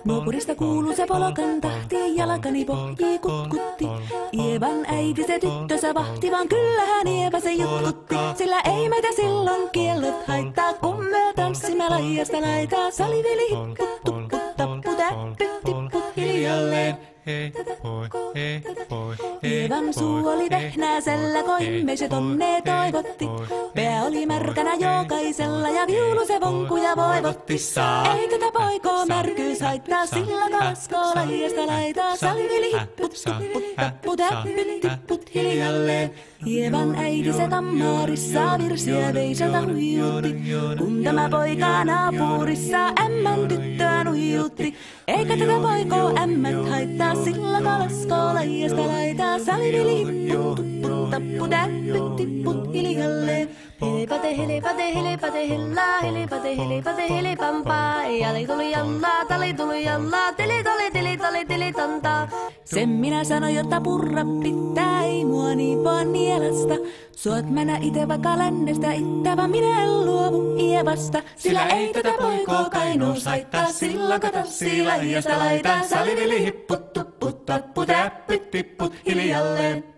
Nuopurista kuuluu se polokan tahti, jalkani pohjii kutkutti. Ievan äiti se tyttönsä vahti, vaan kyllähän Ieva se juttutti. Sillä ei meitä silloin kiellot haittaa, kun me tanssimme laijasta laitaa. Saliveli hipput, tupput, tapput, äppyt, tipput hiljalleen. Hei poi. Ievan suu oli vehnäisellä, koimme se tonne toivotti. Pää oli märkänä jokaisella ja viulu se vonkuja voivotti. Ei tätä poikoo märkyys haittaa, sillä kalaskoo laijasta laitaa. Saliveli hipput, tupput, tapput, äppyt, tipput hiljalleen. Ievan äiti se kammarissa virsiä veiseltä huijutti. Kun tämä poika naapurissa ämmän tyttöä nuijutti. Eikä tätä poikoo ämmät haittaa, sillä kalaskoo laijasta laitaa. Saliveli hipput, tupput, tapput, äppyt, tipput hiljalleen. Helepate, helepate, helepate, hellaa, helepate, helepate, helepampaa. Jali tuli jallaa, tali tuli jallaa, teli tali, teli tali, teli tantaa. Sen minä sanoin, jotta purra pitää, ei mua niin vaan nielästä. Suot mänä ite vaikka lännestä, ittävä minä en luovu Ievasta. Sillä ei tätä poikoo kainuus haittaa, sillä katassi laijasta laitaa. Saliveli hipput, tupput, tapput, äppyt, tipput hiljalleen.